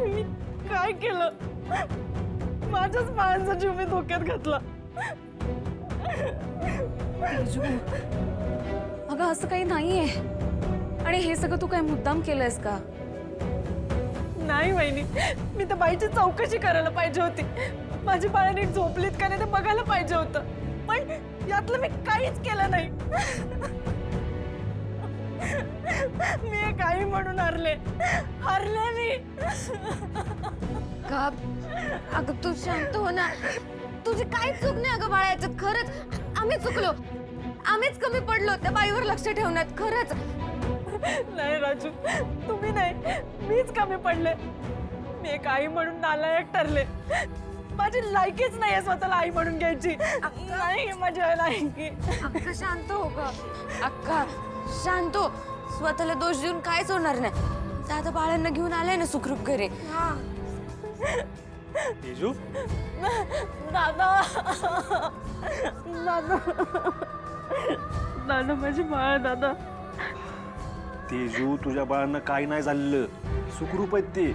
मी काय केलं? माझ्याच बाळांचा जीव मी धोक्यात घातला. तेजू, अगं असं काही नाहीये. आणि हे सगळं तू काय मुद्दाम केलंयस का? नाही वहिनी, मी त्या बाईची चौकशी करायला पाहिजे होती. माझी बाळं नीट झोपलीत का नाही ते बघायला पाहिजे होतं. पण यातलं मी काहीच केलं नाही. मी काही म्हणून हरले मी. का? अगं तू शांत हो ना. तुझी काही चूक नाही अगं बाळा याच्यात. खरंच आम्ही चुकलो. आम्हीच कमी पडलो त्या बाईवर लक्ष ठेवण्यात. खरंच नाही राजू, तुम्ही नाही, मीच कमी पडले. मी एक आई म्हणून नालायक ठरले. माझी लायकीच नाही स्वतःला आई म्हणून घ्यायची. नाही माझी लायकी. अक्का शांत हो ग. अक्का शांत हो. स्वतःला दोष देऊन काहीच होणार नाही. दादा बाळांना घेऊन आलाय ना सुखरूप घरी. तेजू, दादा दादा दादा माझी बाळ. दादा तेजू, तुझ्या बाळांना काही नाही झालेलं. सुखरूप आहेत ते.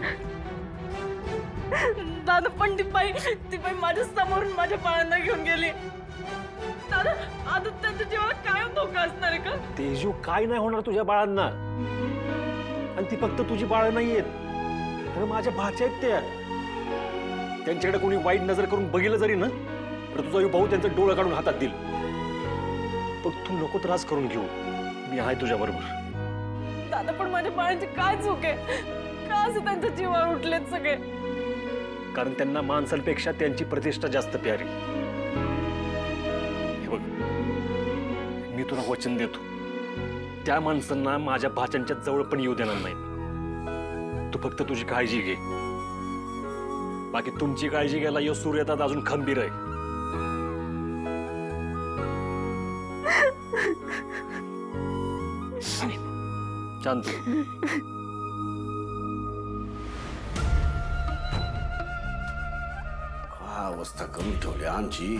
दादा पण ती बाई माझ्या समोरून माझ्या बाळांना घेऊन गेली. दादा आता त्यांच्या जीवाला कायम धोका असणार आहे का? तेजू, काय नाही होणार तुझ्या बाळांना. आणि ती फक्त तुझी बाळ नाहीयेत, तर माझ्या भाच्या आहेत त्या. त्यांच्याकडे कोणी वाईट नजर करून बघितलं जरी ना, तर तुझा भाऊ त्यांचं डोळं काढून हातात देईल. पण तू नको त्रास करून घेऊ. मी आहे तुझ्या बरोबर. दादा पण माझ्या बाळांची काय चूक आहे? का असं त्यांच्या जीवावर उठलेत सगळे? कारण त्यांना माणसांपेक्षा त्यांची प्रतिष्ठा जास्त प्यारी. हे बघ, मी तुला वचन देतो, त्या माणसांना माझ्या भाच्यांच्या जवळ पण येऊ देणार नाही. तू फक्त तुझी काळजी घे. बाकी तुमची काळजी घ्यायला यो सूर्यदादा अजून खंबीर आहे. शांत. अवस्था करून ठेवली आमची.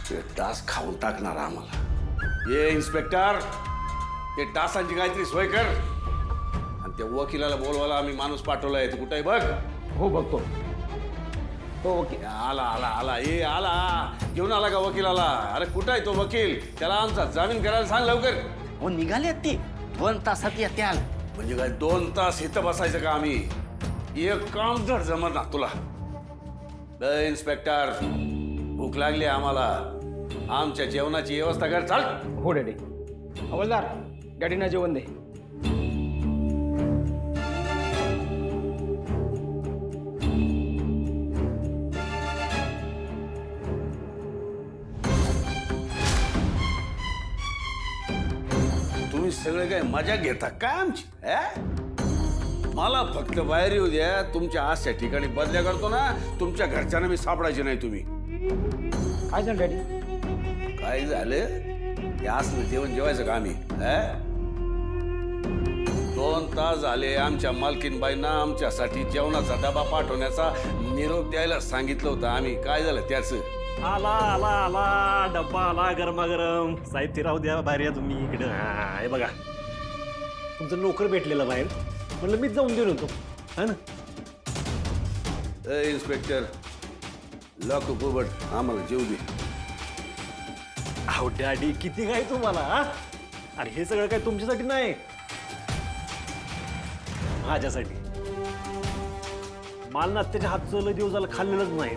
ते डास खाऊन टाकणार आम्हाला. ये इन्स्पेक्टर, ते डासांची काहीतरी सोय कर. आणि त्या वकिलाला बोलवायला आम्ही माणूस पाठवलाय. ते कुठे बघ. हो बघतो. हो वकील. आला आला आला. ये आला. घेऊन आला का वकिलाला? अरे कुठं आहे तो वकील? त्याला आमचा जामीन करायला सांग लवकर. हो निघाले ती 2 तासात येत्याल. म्हणजे काय 2 तास इथं बसायचं का आम्ही? एक काम धड जमत ना तुला. इन्स्पेक्टर, भूक लागली आम्हाला. आमच्या जेवणाची व्यवस्था कर. चाल. हो डॅडी. हवालदार, डॅडीना जेवण दे. तुम्ही सगळे काय मजा घेता काय आमची? मला फक्त बाहेर येऊ द्या. तुमच्या अशा ठिकाणी बदल्या करतो ना, तुमच्या घरच्यांना मी सापडायचे नाही. तुम्ही काय झालं डॅडी? काय झालं? हे असलं जेवण जेवायचं का आम्ही? 2 तास झाले आमच्या मालकीनबाईंना आमच्यासाठी जेवणाचा डबा पाठवण्याचा निरोप द्यायला सांगितलं होतं आम्ही. काय झालं त्याचं? आला आला आला, डब्बा आला गरमागरम. साहेब ते राहू द्या, बाहेर या तुम्ही इकडं. हे बघा, तुमचं नोकर भेटलेला बाहेर. म्हणलं मीच जाऊन देऊन होतो, है ना? इन्स्पेक्टर, लॉक कोबड आम्हाला जेवू दे. अहो डॅडी, किती काय तुम्हाला? आणि हे सगळं काय तुमच्यासाठी नाही, माझ्यासाठी. मला ना त्याच्या हातचं लय दिवस झालं खाल्लेलंच नाही,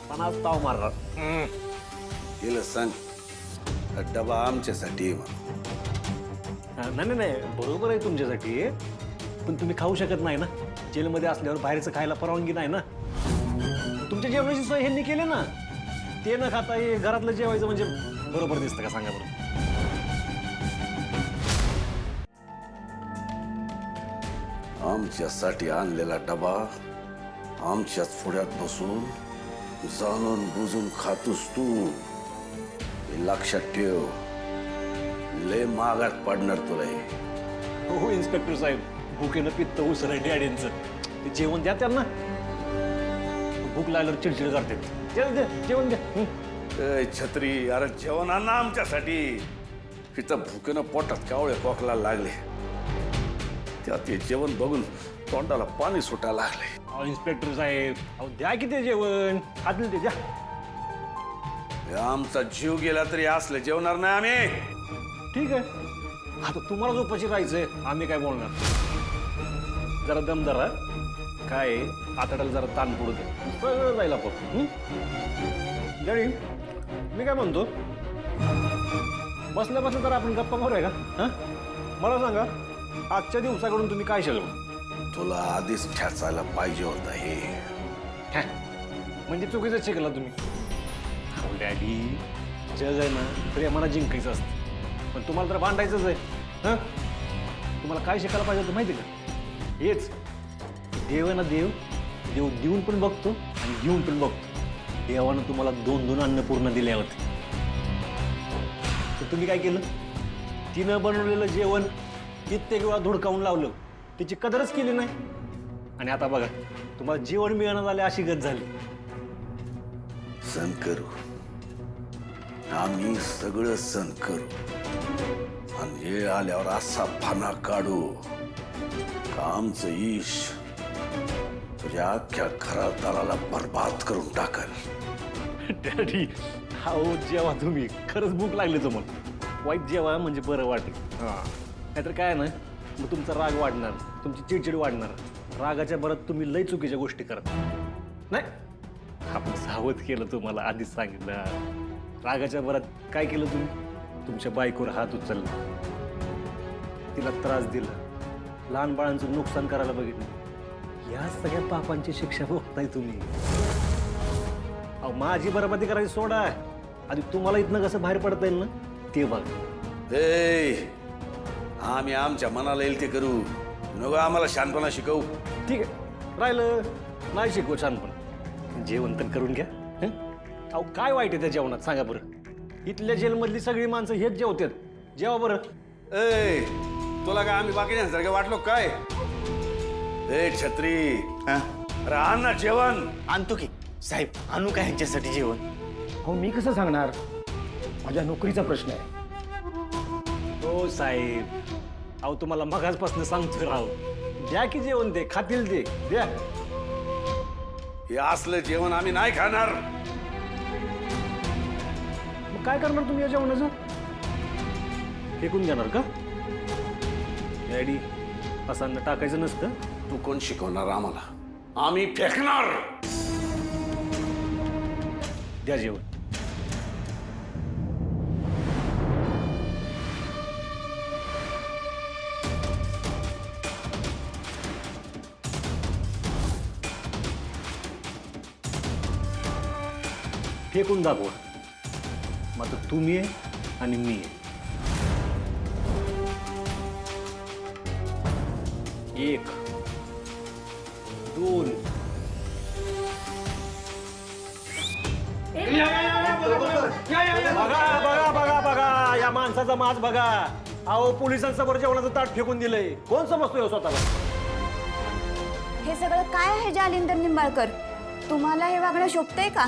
पण आज ताव मारला. गेलं सांग, डबा आमच्यासाठी. नाही नाही, बरोबर आहे तुमच्यासाठी, पण तुम्ही खाऊ शकत नाही ना. जेलमध्ये असल्यावर बाहेरचं खायला परवानगी नाही ना. तुमच्या जेवणाची सोय ह्यांनी केली ना. ते न खाता हे घरातलं जेवायचं म्हणजे बरोबर दिसतं का? सांगा बरोबर. आमच्यासाठी आणलेला डबा आमच्याच पुढ्यात बसून जाणून बुजून खातोस तू. हे लक्षात ठेव. लय मागात पडणार तुला हे. हो इन्स्पेक्टर साहेब, भुकेनं पित्त उसर डॅडींचं. ते जेवण द्या त्यांना. भूक लागल्यावर चिडचिड करते. जेवण द्या. छत्री, अरे जेवण आण ना आमच्यासाठी. तिथं भुकेनं पोटात कावळे कोकला लागले. त्यात हे जेवण बघून तोंडाला पाणी सुटायला लागले. अहो इन्स्पेक्टर साहेब, अहो द्या की ते जेवण, खातील ते द्या. आमचा जीव गेला तरी असलं जेवणार नाही आम्ही. ठीक आहे, आता तुम्हाला झोपाशी राहायचंय, आम्ही काय बोलणार. जरा दम धरा, काय आतड्याला जरा ताण पडू दे, सगळं जाईल आपण. डॅडी, मी काय म्हणतो, बसल्या बसल्या जरा आपण गप्पा मारूया का? हां, मला सांगा, आजच्या दिवसाकडून तुम्ही काय शिकलो? तुला आधीच ठेचायला पाहिजे होतं हे. म्हणजे चुकीचं शिकला तुम्ही. अहो डॅडी, जग आहे ना प्रेमाला जिंकायचं असतं, पण तुम्हाला तर भांडायचंच आहे. हां, तुम्हाला काय शिकायला पाहिजे होतं माहिती का? हेच, देव आहे ना देव, देव देऊन पण बघतो आणि घेऊन पण बघतो. देवानं तुम्हाला 2-2 अन्नपूर्ण दिल्या होते, तर तुम्ही काय केलं? तिनं बनवलेलं जेवण कित्येक वेळा धुडकावून लावलं, त्याची कदरच केली नाही. आणि आता बघा, तुम्हाला जेवण मिळणं झाले अशी गत झाली. सण करू, आम्ही सगळं सण करू, आणि हे आल्यावर असा फाना काढू का आमचं ईश तुझ्या अख्ख्या घरादाराला बर्बाद करून टाकल. डॅडी, हो जेव्हा तुम्ही खरंच भूक लागली तुम्हाला, वाईट जेव्हा म्हणजे बरं वाटेल. हां, नाहीतर काय ना, मग तुमचा राग वाढणार, तुमची चिडचिड वाढणार. रागाच्या भरात तुम्ही लय चुकीच्या गोष्टी करता. नाही, आपण सावध केलं तुम्हाला, आधीच सांगितलं. रागाच्या भरात काय केलं तुम्ही? तुमच्या बायकोवर हात उचलला, तिला त्रास दिला, लहान बाळांचं नुकसान करायला बघितलं. या सगळ्या पापांची शिक्षा भोगताय तुम्ही. अहो माझी बरबादी करायची सोडा, आधी तुम्हाला इथनं कसं बाहेर पडता येईल ना ते बघा. ए, आम्ही आमच्या मनाला येईल ते करू, नको आम्हाला शहाणपणा शिकवू. ठीक आहे, राहिलं नाही शिकवू छानपण, जेवण तर करून घ्या. हं? अहो काय वाईट आहे त्या जेवणात सांगा बरं? इथल्या जेलमधली सगळी माणसं हेच जेवतात, जेवा बरं. ए, तुला काय आम्ही बाकी वाटलो काय? ए छत्री, अरे आण ना जेवण. आणतो की साहेब, आणू काय ह्यांच्यासाठी जेवण? हो मी कसं सांगणार, माझ्या नोकरीचा प्रश्न आहे. हो साहेब, अहो तुम्हाला मगाचपासून सांगतो राव, द्या की जेवण, ते खातील ते द्या. हे असलं जेवण आम्ही नाही खाणार. मग काय करणार तुम्ही या जेवणाचं? फेकून देणार का? डॅडी, असं टाकायचं नसतं. तू कोण शिकवणार आम्हाला? आम्ही फेकणार. द्या जेवण. फेकून दाखवा. मग आता तुम्ही आहे आणि मी आहे. 1 2 बघा बघा बघा बघा, या माणसाचा माज बघा. अहो पोलिसांसमोर जेवणाचं ताट फेकून दिलंय. कोण समजतोय स्वतःला? हे सगळं काय आहे जालिंदर निंबाळकर? तुम्हाला हे वागणं शोभतंय का?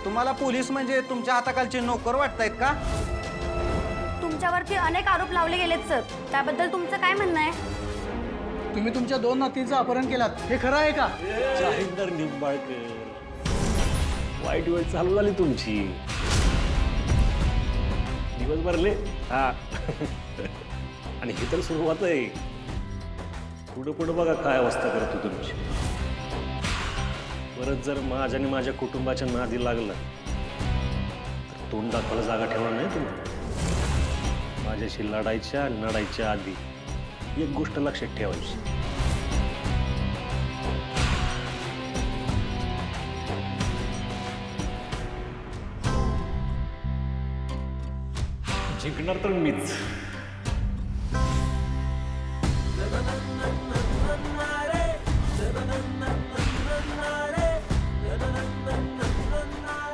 तुम्हाला पोलीस म्हणजे तुमच्या हाताखालचे नोकर वाटतायत का? तुमच्यावरती अनेक आरोप लावले गेलेत सर, त्याबद्दल तुमचं काय म्हणणं आहे? तुम्ही तुमच्या 2 नातींचं अपहरण केलात, हे खरं आहे का? जालिंदर निंबाळकर, वाईट वेळ चालू झाली तुमची. दिवस भरले हा आणि ही तर सुरुवात आहे. पुढं पुढं बघा काय अवस्था करतो तुमची. परत जर माझ्या आणि माझ्या कुटुंबाच्या नादी लागला तर तोंड दाखवायला जागा ठेवणार नाही तुम्ही. माझ्याशी लढायच्या आधी एक गोष्ट लक्षात ठेवायची. जिंकणार तर मीच.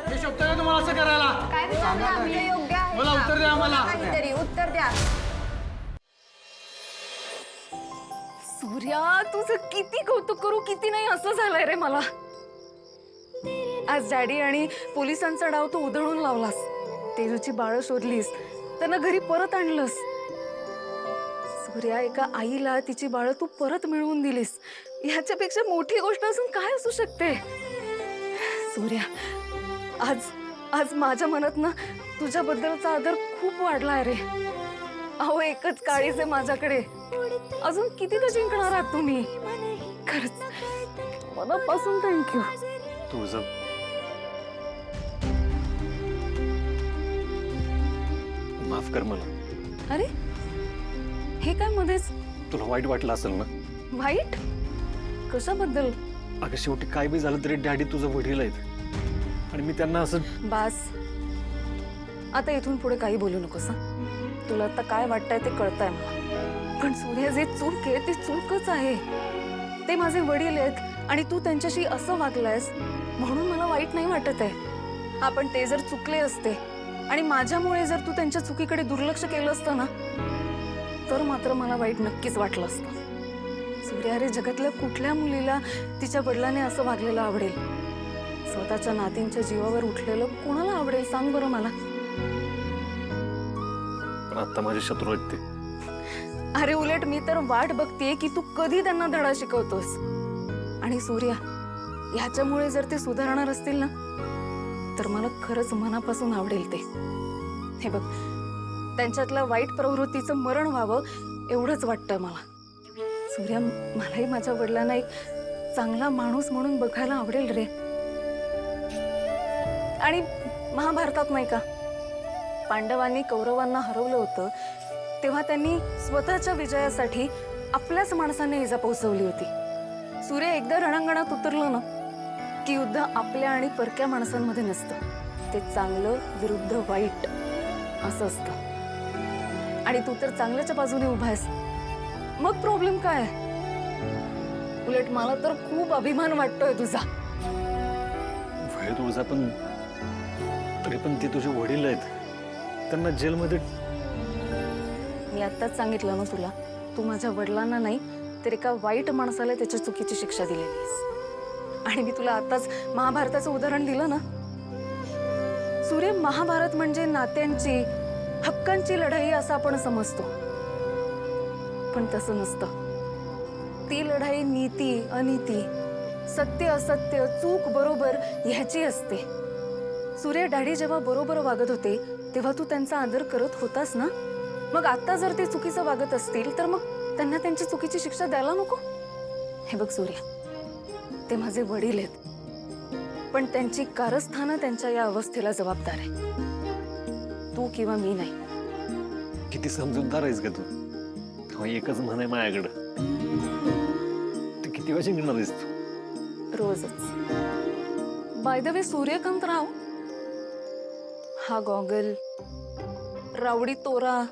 हे शोभतंय का तुम्हाला असं करायला? काय विचारलं आम्ही? योग्य आहे मला का? उत्तर द्या आम्हाला. काहीतरी उत्तर द्या. सूर्या, तुझं किती कौतुक करू किती नाही असं झालंय रे मला. आज डॅडी आणि पोलिसांचा डाव तू उधळून लावलास. तेजूची बाळं शोधलीस, त्यांना घरी परत आणलंस. सूर्या, एका आईला तिची बाळ तू परत मिळवून दिलीस, ह्याच्यापेक्षा मोठी गोष्ट असून काय असू शकते? सूर्या, आज आज माझ्या मनात ना तुझ्याबद्दलचा आदर खूप वाढलाय रे. अहो, एकच काळीज आहे माझ्याकडे, अजून किती तर जिंकणार आहात तुम्ही. खरंच मनापासून थँक्यू. तुझं माफ कर मला. अरे, हे काय मध्येच? तुला वाईट वाटलं असेल ना? वाईट कशाबद्दल? अगं शेवटी काय बी झालं तरी डॅडी तुझं वडील आहेत आणि मी त्यांना असं. बास, आता इथून पुढे काही बोलू नकोस हं? तुला आता काय वाटतंय ते कळतंय मला. पण सूर्य, जे चूक आहे ते चूकच आहे. ते माझे वडील आहेत आणि तू त्यांच्याशी असं वागलायस म्हणून मला वाईट नाही वाटत आहे. आपण ते जर चुकले असते आणि माझ्यामुळे जर तू त्यांच्या चुकीकडे दुर्लक्ष केलं असतं ना, तर मात्र मला वाईट नक्कीच वाटलं असतं. सूर्या, अरे, जगातल्या कुठल्या मुलीला तिच्या वडिलांनी असं वागलेलं आवडेल? स्वतःच्या नातींच्या जीवावर उठलेलं कोणाला आवडेल सांग बरं मला. पण आता माझे शत्रू आहेत ते. अरे, उलट मी तर वाट बघतेय की तू कधी त्यांना धडा शिकवतोस. आणि सूर्या, ह्याच्यामुळे जर ते सुधारणार असतील ना, तर मला खरंच मनापासून आवडेल ते. हे बघ, त्यांच्यातल्या वाईट प्रवृत्तीचं मरण व्हावं एवढंच वाटतं मला. सूर्या, मलाही माझ्या वडिलांना एक चांगला माणूस म्हणून बघायला आवडेल रे. आणि महाभारतात नाही का, पांडवांनी कौरवांना हरवलं होतं तेव्हा त्यांनी स्वतःच्या विजयासाठी आपल्याच माणसाने इजा पोचवली होती. सूर्य, एकदा रणांगणात उतरलं ना की युद्ध आपल्या आणि परक्या माणसांमध्ये नसतं, ते चांगलं विरुद्ध वाईट असं असतं. आणि तू तर चांगल्याच्या बाजूने उभा आहेस, मग प्रॉब्लेम काय? उलट मला तर खूप अभिमान वाटतोय तुझा. वय तुझा, पण तरी पण ते तुझे वडील आहेत, त्यांना जेलमध्ये. मी आत्ताच सांगितलं ना तुला, तू माझ्या वडिलांना नाही तर एका वाईट माणसाला त्याच्या चुकीची शिक्षा दिलेली आहेस. आणि मी तुला आताच महाभारताचं उदाहरण दिलं ना. सूर्य, महाभारत म्हणजे नात्यांची, हक्कांची लढाई असं आपण समजतो, पण तसं नसतं. ती लढाई नीती अनीती, सत्य असत्य, चूक बरोबर ह्याची असते. सूर्य, डॅडी जेव्हा बरोबर वागत होते तेव्हा तू त्यांचा आदर करत होतास ना. मग आता जर ते चुकीचं वागत असतील तर मग त्यांना त्यांची चुकीची शिक्षा द्यायला नको? हे बघ सूर्य, ते माझे वडील आहेत, पण त्यांची कारस्थानं त्यांच्या या अवस्थेला जबाबदार आहे, तू किंवा मी नाही. किती समजूतदार आहेस का तू? हो, एकच म्हण आहे माझ्याकडं, तू किती वेळा जिंकणार आहेस तू? रोजच. बाय द वे, सूर्यकांत राव, हा गॉगल, रावडी तोरा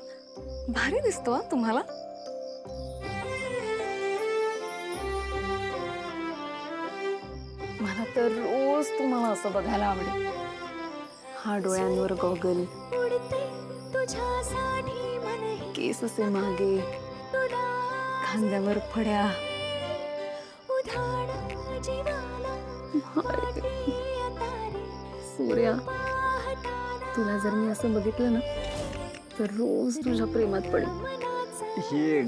भारी दिसतो हा तुम्हाला. मला तर रोज तुम्हाला असं बघायला आवडेल. हा डोळ्यांवर गॉगल, केस असे मागे, खांद्यावर फड्या. सूर्या, तुला जर मी असं बघितलं ना तर रोज तुझ्या प्रेमात पडेल. हे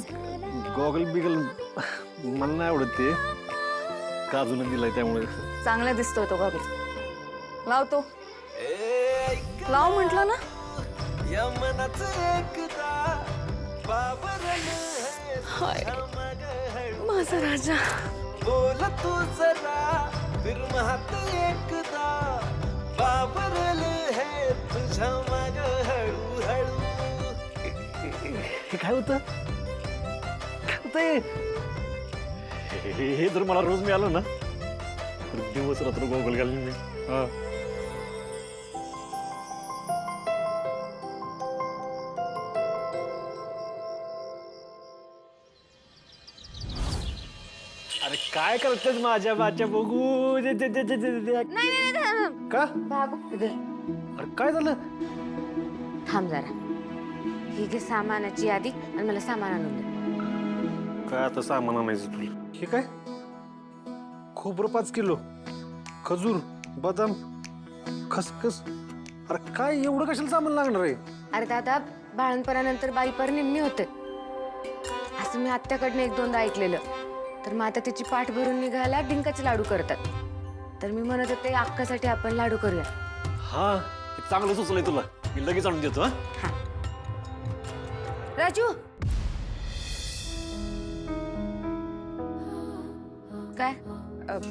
गॉगल बिगल मला नाही आवडत, ते काजून दिलाय त्यामुळे. चांगला दिसतोय तो गॉगल. लावतो, लाव म्हटलं ना. हाय माझा राजा. बोल तू जरा फिरमात एकदा, बाबरल है तुझ्या माग हळूहळू. हे काय होतं? हे जर मला रोज मिळालं ना तर दिवस रात्र गॉगल घालून मी. हा, अरे काय करतेस माझ्या बाच्या बघू? का? अरे काय झालं? थांब जरा, ही घे सामानाची यादी आणि मला सामान आणून दे. काय आता सामान आणायचं तुला? हे काय? खोबरं 5 किलो, खजूर, बदाम, खसखस. अरे काय एवढं कशाला सामान लागणार आहे? अरे दादा, बाळणपणानंतर बाई पर निम्मी होते. असं मी आत्याकडनं 1-2दा ऐकलेलं. तर मग आता तिची पाठ भरून निघायला डिंकाचे लाडू करतात. तर मी म्हणत होते अक्कासाठी आपण लाडू करूया. हा हे चांगलं सुचलंय तुला. मी लगेच आणून देतो हा. राजू काय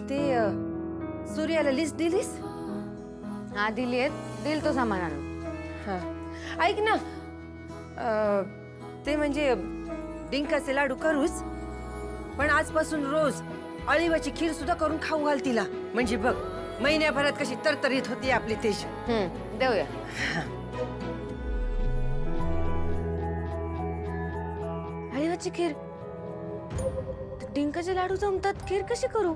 ते सूर्याला लिस्ट दिलीस? हा दिली दिल तो सामान आणून. हा ऐक ना, ते म्हणजे डिंकाचे लाडू करूच, पण आजपासून रोज अळीवाची खीर सुद्धा करून खाऊ घाल तिला. म्हणजे बघ महिन्याभरात कशी तरतरीत होती आपली तेज. देऊया. अळीवाची खीर, डिंकाचे लाडू जमतात, खीर कशी करू?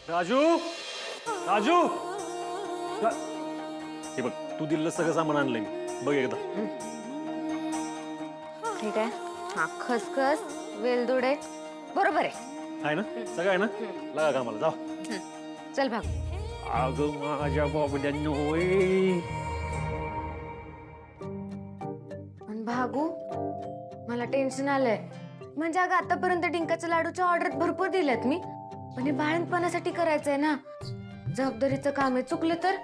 राजू राजू हे बघ तू दिलेलं सगळं सामान आणलंय मी. बघ एकदा. ठीक आहे. हा खसखस, वेलदोडे बरोबर आहे. आहे ना सगळं आहे ना. लागा कामाला जाऊ. चल भाग. अगं माझ्या बाबड्यांनो. पण भागू मला टेन्शन आलंय. म्हणजे अगं आतापर्यंत डिंकाच्या लाडूच्या ऑर्डर भरपूर दिल्यात मी, पण हे बाळंतपणासाठी करायचंय ना. जबाबदारीचं काम आहे, चुकलं तर.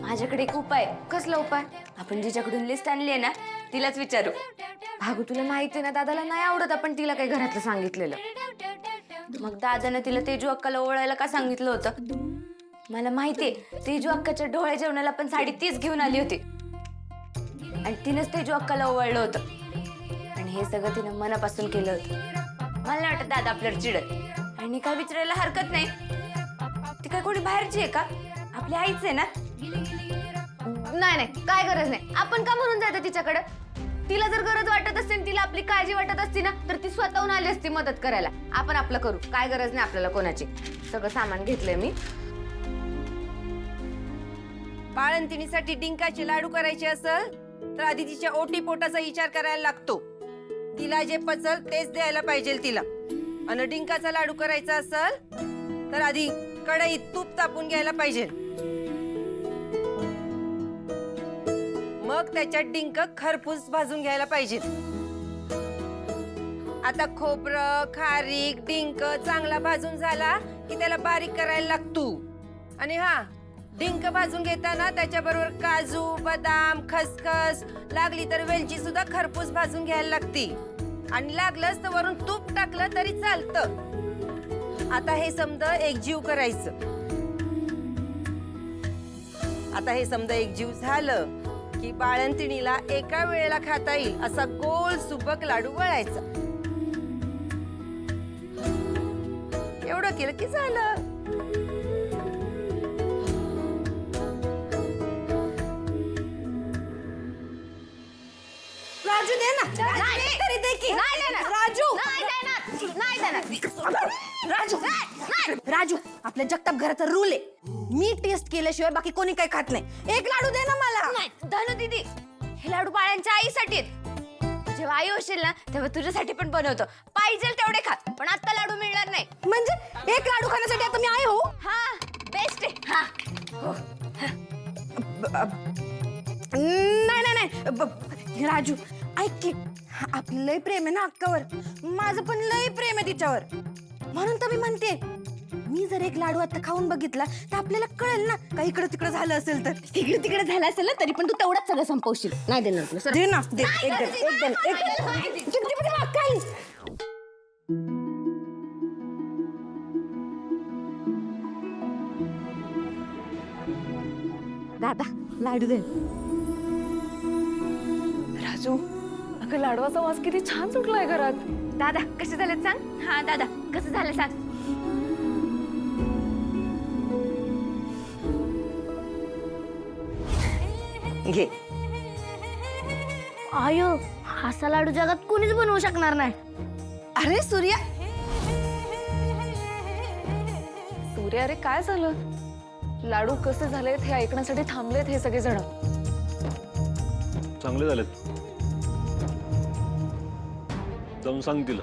माझ्याकडे एक उपाय. कसला उपाय? आपण जिच्याकडून लिस्ट आणली आहे ना तिलाच विचारू. भागू तुला माहिती आहे ना दादाला नाही आवडत आपण तिला काही घरातलं सांगितलेलं. मग दादानं तिला तेजू अक्काला ओवाळायला का सांगितलं होतं? मला माहितीये तेजू अक्काच्या डोळ्या जेवणाला पण साडी तीच घेऊन आली होती आणि तिनंच तेजू अक्काला ओवाळलं होतं. आणि हे सगळं तिनं मनापासून केलं होतं. मला नाही वाटत दादा आपल्यावर चिडत. आणि काय विचारायला हरकत नाही. ती काय कोणी बाहेरची आहे का? आपली आईच आहे ना. नाही नाही काय गरज नाही. आपण का म्हणून जायचं तिच्याकडे? तिला जर गरज वाटत असते, तिला आपली काळजी वाटत असती ना, तर ती स्वतःहून आली असती मदत करायला. आपण आपलं करू, काय गरज नाही आपल्याला कोणाची. सगळं सामान घेतलंय मी. बाळंतिणीसाठी डिंकाचे लाडू करायचे असेल तर आधी तिच्या ओटी पोटाचा विचार करायला लागतो. तिला जे पचल तेच द्यायला पाहिजे तिला. आणि डिंकाचा लाडू करायचा असेल तर आधी कढईत तूप तापून घ्यायला पाहिजे. मग त्याच्यात डिंक खरपूस भाजून घ्यायला पाहिजे. आता खोबरं, खारीक, डिंक चांगला भाजून झाला की त्याला बारीक करायला लागतो. आणि हा डिंक भाजून घेताना त्याच्याबरोबर काजू, बदाम, खसखस, लागली तर वेलची सुद्धा खरपूस भाजून घ्यायला लागती. आणि लागलंच तर वरून तूप टाकलं तरी चालतं. आता हे समजा एकजीव करायचं. आता हे समजा एकजीव झालं की बाळंतिणीला एका वेळेला खाता येईल असा गोल सुबक लाडू वळायचा. एवढं केलं की झालं. राजू दे ना. तरी दे की. राजू राजू राजू आपल्या जगताप घराचा रूल आहे. मी टेस्ट केल्याशिवाय बाकी कोणी काही खात नाही. एक लाडू दे ना मला. धनु दीदी हे लाडू बाळांच्या आईसाठी आहेत. जेव्हा आई होशील ना तेव्हा तुझ्यासाठी पण बनवतो. पाहिजे तेवढे खा, पण आता लाडू मिळणार नाही. म्हणजे एक लाडू खाण्यासाठी आता मी आई हो? हा बेस्ट आहे. हा नाही नाही नाही राजू ऐक की, आपलं लय प्रेम आहे ना अक्कावर. माझं पण लय प्रेम आहे तिच्यावर. म्हणून तर मी म्हणते मी जर एक लाडू आता खाऊन बघितला तर आपल्याला कळेल ना काही इकडे तिकडे झालं असेल तर. तिकडे तिकडे झालं असेल ना तरी पण तू तेवढाच सगळं संपवशील. नाही देणार तुला. दे ना दे. एकदम दादा लाडू दे. राजू अगं लाडवाचा वास किती छान सुटलाय घरात. दादा कसे झाले सांग. हा दादा कसं झालं सांग. घे. आयो असा लाडू जगात कोणीच बनवू शकणार नाही. अरे सूर्या. सूर्या अरे काय झालं? लाडू कसे झालेत हे ऐकण्यासाठी थांबलेत हे सगळे जण. चांगले झालेत. जाऊन सांग तिला.